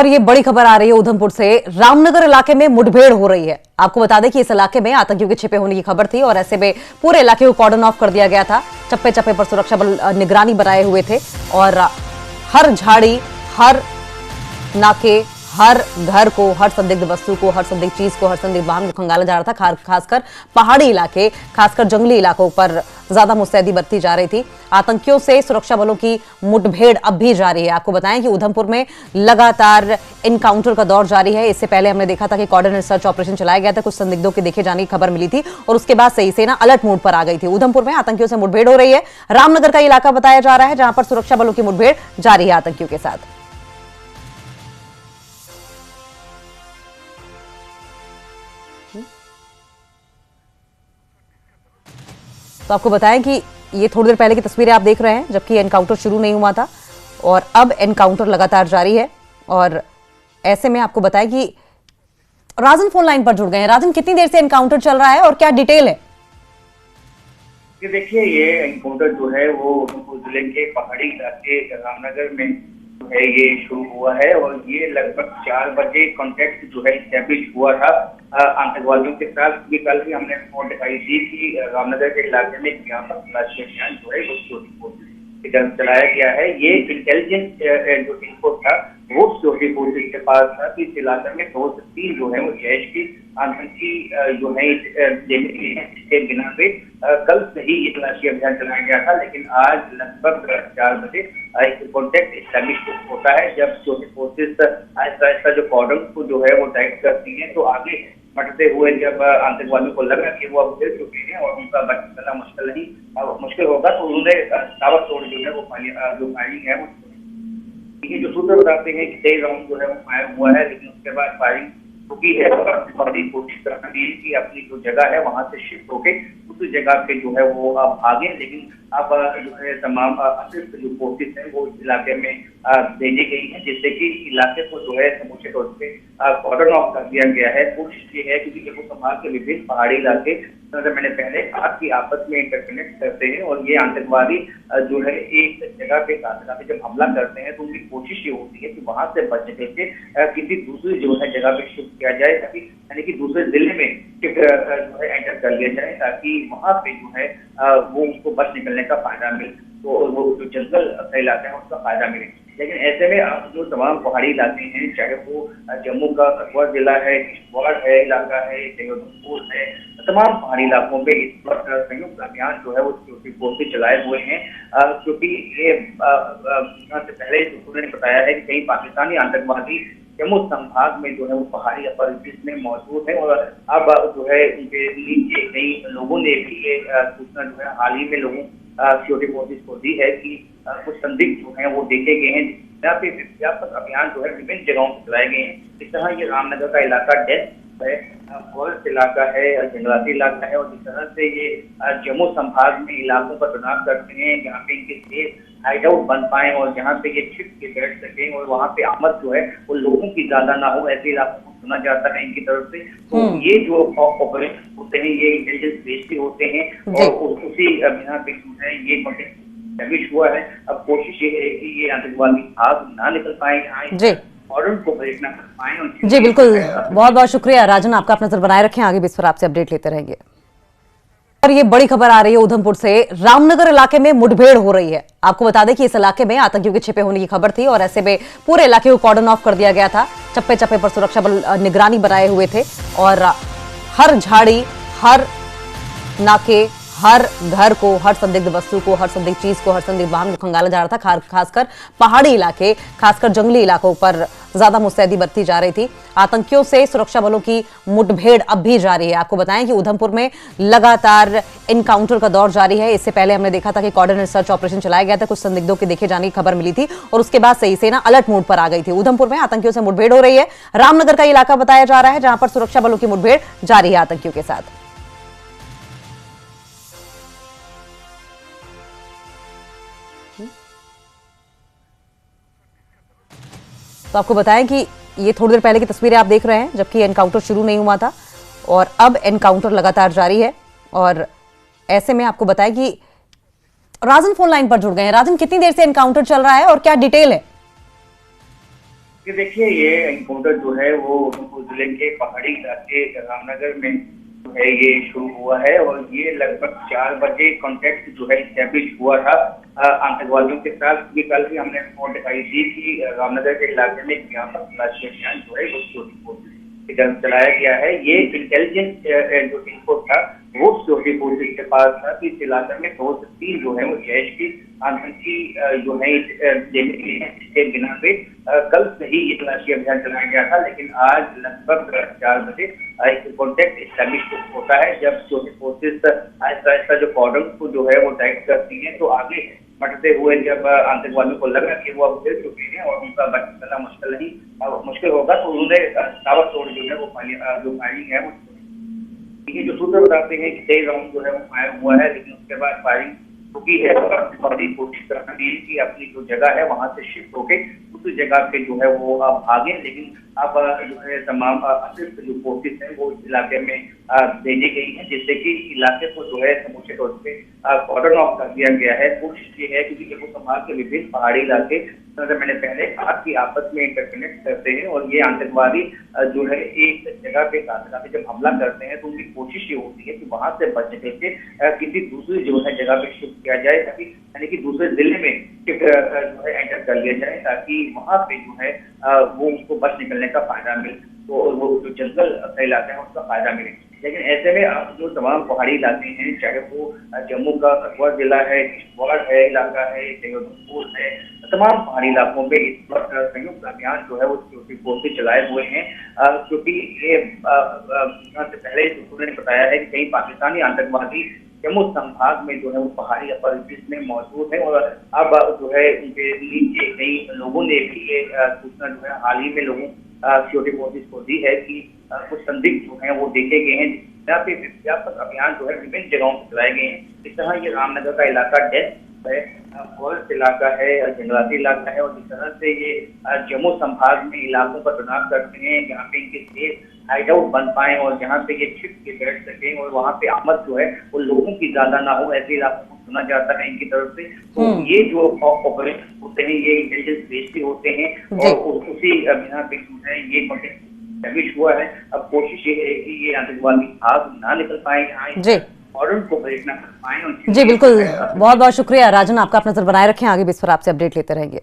और ये बड़ी खबर आ रही है उधमपुर से। रामनगर इलाके में मुठभेड़ हो रही है। आपको बता दें कि इस इलाके में आतंकियों के छिपे होने की खबर थी और ऐसे में पूरे इलाके को कॉर्डन ऑफ कर दिया गया था। चप्पे चप्पे पर सुरक्षा बल निगरानी बनाए हुए थे और हर झाड़ी, हर नाके, हर घर को, हर संदिग्ध वस्तु को, हर संदिग्ध चीज को, हर संदिग्ध वाहन को खंगाला जा रहा था। खासकर पहाड़ी इलाके, खासकर जंगली इलाकों पर ज्यादा मुस्तैदी बरती जा रही थी। आतंकियों से सुरक्षा बलों की मुठभेड़ अब भी जारी है। आपको बताएं कि उधमपुर में लगातार इनकाउंटर का दौर जारी है। इससे पहले हमने देखा था कि कॉर्डन सर्च ऑपरेशन चलाया गया था, कुछ संदिग्धों के देखे जाने की खबर मिली थी और उसके बाद से ही सेना अलर्ट मोड पर आ गई थी। उधमपुर में आतंकियों से मुठभेड़ हो रही है। रामनगर का इलाका बताया जा रहा है जहां पर सुरक्षा बलों की मुठभेड़ जारी है आतंकियों के साथ। तो आपको बताएं कि ये थोड़ी देर पहले की तस्वीरें आप देख रहे हैं, जबकि एनकाउंटर शुरू नहीं हुआ था और अब एनकाउंटर लगातार जारी है। और ऐसे में आपको बताएं कि राजन फोन लाइन पर जुड़ गए हैं। राजन, कितनी देर से एनकाउंटर चल रहा है और क्या डिटेल है? ये देखिए, ये एनकाउंटर जो है वो उधमपुर जिले के पहाड़ी इलाके रामनगर में जो है ये शुरू हुआ है और ये लगभग 4 बजे कॉन्टेक्ट जो है स्टैब्लिश हुआ था आतंकवादियों के साथ। कल भी हमने रिपोर्ट दिखाई थी कि रामनगर के इलाके में एक व्यापक तलाशी अभियान जो है वो चलाया गया है। ये इंटेलिजेंस जो इनपुट था वो सिक्योरिटी फोर्सेज के पास था कि इस इलाके में 2 से 3 जो है वो जैश की आतंकी जो है इसके बिना पे कल से ही ये तलाशी अभियान चलाया गया था। लेकिन आज लगभग 4 बजे कॉन्टेक्ट एस्टैब्लिश होता है, जब सिक्योरिटी फोर्सेज आहिस्ता आहिस्ता जो कॉर्डन को जो है वो टाइट करती है। तो आगे बढ़ते हुए जब आतंकवादियों को लगा कि वो अब गिर चुके हैं और उनका बचना मुश्किल होगा, तो उन्होंने ताबड़तोड़ जो है वो फायरिंग है वो ये जो सूत्र बताते हैं कि 23 राउंड जो है वो फायर हुआ है, लेकिन उसके बाद फायरिंग रुकी है और बड़ी कोशिश कर रही है कि अपनी जो जगह है वहां से शिफ्ट होके दूसरी जगह पे जो है वो भागे। लेकिन अब जो है तमाम अतिरिक्त जो फोर्सेस हैं वो इस इलाके में भेजी गई है, जिससे कि इलाके को जो है समूचे तौर पे कॉर्डन ऑफ कर दिया गया है। कोशिश ये है क्योंकि जम्मू संभाग के विभिन्न पहाड़ी इलाके मैंने पहले कहा कि आपस में इंटरकनेक्ट करते हैं और ये आतंकवादी जो है एक जगह पे जब हमला करते हैं तो उनकी कोशिश ये होती है कि वहां से बचने के किसी दूसरी जो है जगह पे शिफ्ट किया जाए, ताकि यानी कि दूसरे जिले में शिफ्ट जो है एंटर कर लिया जाए, ताकि वहां पे जो है वो उसको बच निकलने का फायदा मिले, तो वो जो जंगल का इलाका है उसका फायदा मिले। लेकिन ऐसे में अब जो तमाम पहाड़ी इलाके हैं, चाहे वो जम्मू का कठुआ जिला है, किश्तवाड़ है इलाका है, उधमपुर है, तमाम पहाड़ी इलाकों में इस वक्त संयुक्त अभियान जो है वो सिक्योरिटी फोर्सेज चलाए हुए हैं। क्योंकि ये से पहले उन्होंने बताया है कि कई पाकिस्तानी आतंकवादी जम्मू संभाग में जो है वो पहाड़ी परिस्थिति में मौजूद है और अब जो है उनके नीचे कई लोगों ने भी ये सूचना जो है हाल ही में लोगों सिक्योरिटी फोर्सेज को दी है कि कुछ संदिग्ध जो है वो देखे गए हैं। यहाँ पे व्यापक अभियान जो है विभिन्न जगहों पर चलाए गए हैं। इस तरह ये रामनगर का इलाका डेस्क है, फॉरेस्ट इलाका है, जंगलाती इलाका है और जिस तरह से ये जम्मू संभाग में इलाकों पर तैनात करते हैं जहाँ पे इनके सेफ हाइड आउट बन पाए और जहाँ पे ये छिप के बैठ सके और वहाँ पे आमद जो है वो लोगों की ज्यादा ना हो, ऐसे इलाकों को सुना जाता है इनकी तरफ से। तो ये जो ऑपरेशन होते हैं ये इंटेलिजेंस बेस्ड हुए हैं और उसी बिना पे जो है ये कॉन्टेक्ट हुआ है। अब कोशिश ये है कि ये आतंकवादी भाग ना निकल पाए यहाँ को ब्रेक ना कर पाए। जी बिल्कुल, बहुत बहुत शुक्रिया राजन, आपका अपना नजर बनाए रखें, आगे भी इस पर आपसे अपडेट लेते रहेंगे। और ये बड़ी खबर आ रही है उधमपुर से। रामनगर इलाके में मुठभेड़ हो रही है। आपको बता दें कि इस इलाके में आतंकियों के छिपे होने की खबर थी और ऐसे में पूरे इलाके को कॉर्डन ऑफ कर दिया गया था। चप्पे चप्पे पर सुरक्षा बल निगरानी बनाए हुए थे और हर झाड़ी, हर नाके, हर घर को, हर संदिग्ध वस्तु को, हर संदिग्ध चीज को, हर संदिग्ध वाहन को खंगाला जा रहा था। खासकर पहाड़ी इलाके, खासकर जंगली इलाकों पर ज्यादा मुस्तैदी बरती जा रही थी। आतंकियों से सुरक्षा बलों की मुठभेड़ अब भी जारी है। आपको बताएं कि उधमपुर में लगातार इनकाउंटर का दौर जारी है। इससे पहले हमने देखा था कि कॉर्डन सर्च ऑपरेशन चलाया गया था, कुछ संदिग्धों के देखे जाने की खबर मिली थी और उसके बाद से ही सेना अलर्ट मोड पर आ गई थी। उधमपुर में आतंकियों से मुठभेड़ हो रही है। रामनगर का इलाका बताया जा रहा है जहां पर सुरक्षा बलों की मुठभेड़ जारी है आतंकियों के साथ। तो आपको बताएं कि ये थोड़ी देर पहले की तस्वीरें आप देख रहे हैं, जबकि एनकाउंटर शुरू नहीं हुआ था और अब एनकाउंटर लगातार जारी है। और ऐसे में आपको बताएं कि राजन फोन लाइन पर जुड़ गए हैं। राजन, कितनी देर से एनकाउंटर चल रहा है और क्या डिटेल है? कि देखिए ये एनकाउंटर जो है वो उधमपुर जिले के पहाड़ी इलाके रामनगर में जो है ये शुरू हुआ है और ये लगभग 4 बजे कॉन्टेक्ट जो है स्टैब्लिश हुआ था आतंकवादियों के साथ। क्योंकि कल भी हमने रिपोर्ट दिखाई थी कि रामनगर के इलाके में एक व्यापक तलाशी अभियान जो है वो सिक्योरिटी फोर्सेज की तरफ चलाया गया है। ये इंटेलिजेंस जो इनपुट था वो सिक्योरिटी फोर्सेज के पास था कि इस इलाके में 2 से 3 जो है वो जैश की आतंकी जो है देने के लिए इसके बिना पे कल से ही ये तलाशी अभियान चलाया गया था। लेकिन आज लगभग 4 बजे एक कॉन्टेक्ट स्टैब्लिश होता है जब सिक्योरिटी फोर्सेज आहिस्ता आहिस्ता जो कॉर्डन को जो है वो टाइट करती है। तो आगे बढ़ते हुए जब आतंकवादियों को लगा कि वो अब गिर चुके हैं और उनका बच निकलना मुश्किल होगा तो उन्होंने ताबड़तोड़ जो है वो फायरिंग है वो ये जो सूत्र बताते हैं कि 23 राउंड जो है वो फायर हुआ है। लेकिन उसके बाद फायरिंग रुकी है और कोशिश कर रही है कि अपनी जो जगह है वहां से शिफ्ट होके दूसरी जगह पे जो है वो भागे। लेकिन अब जो है तमाम अतिरिक्त जो फोर्सेस हैं वो इस इलाके में भेजी गई है जिससे कि इलाके को जो है समूचे तौर पे कॉर्डन ऑफ कर दिया गया है। कोशिश ये है क्योंकि जम्मू संभाग के विभिन्न पहाड़ी इलाके जैसे मैंने पहले कहा कि आपस में इंटरकनेक्ट करते हैं और ये आतंकवादी जो है एक जगह पे साथ जब हमला करते हैं तो उनकी कोशिश ये होती है कि वहां से बच निकल के किसी दूसरी जो है जगह पे शिफ्ट किया जाए ताकि यानी कि दूसरे जिले में शिफ्ट जो है एंटर कर लिया जाए ताकि वहां पे जो है वो उसको बच निकलने का फायदा मिले। तो वो जो जंगल का इलाका है उसका फायदा मिले। लेकिन ऐसे में आप जो तमाम पहाड़ी इलाके हैं चाहे वो जम्मू का कठुआ जिला है, किश्तवाड़ है इलाका है, उधमपुर है, तमाम पहाड़ी इलाकों में इस वक्त संयुक्त अभियान जो है वो सिक्योरिटी फोर्सेज चलाए हुए हैं। क्योंकि ये पहले सूत्रों ने बताया है कि कई पाकिस्तानी आतंकवादी जम्मू संभाग में जो है वो पहाड़ी अपर में मौजूद है और अब जो है उनके नीचे कई लोगों ने भी ये सूचना जो है हाल ही में लोगों सिक्योरिटी फोर्सेज को दी है कि कुछ संदिग्ध जो है वो देखे गए हैं जहाँ पे व्यापक अभियान जो है विभिन्न जगहों पर चलाए गए हैं। इस तरह ये रामनगर का इलाका डेस्क है, फॉरेस्ट इलाका है, जंगलाती इलाका है और जिस तरह से ये जम्मू संभाग में इलाकों का चुनाव करते हैं जहाँ पे इनके सेफ हाइड आउट बन पाए और जहाँ पे ये छिप के बैठ सके और वहाँ पे आमद जो है वो लोगों की ज्यादा ना हो ऐसे इलाकों को चुना जाता है इनकी तरफ से। तो ये जो ऑपरेशन होते हैं ये इंटेलिजेंस बेस्ड भी होते हैं और उसी बिना पे जो है ये कॉन्टेक्ट हुआ है। अब कोशिश ये है कि ये आतंकवादी भाग ना निकल पाए यहाँ कॉर्डन को ब्रेक ना कर पाए। जी बिल्कुल, बहुत बहुत शुक्रिया राजन, आपका अपना नजर बनाए रखें, आगे भी इस पर आपसे अपडेट लेते रहेंगे।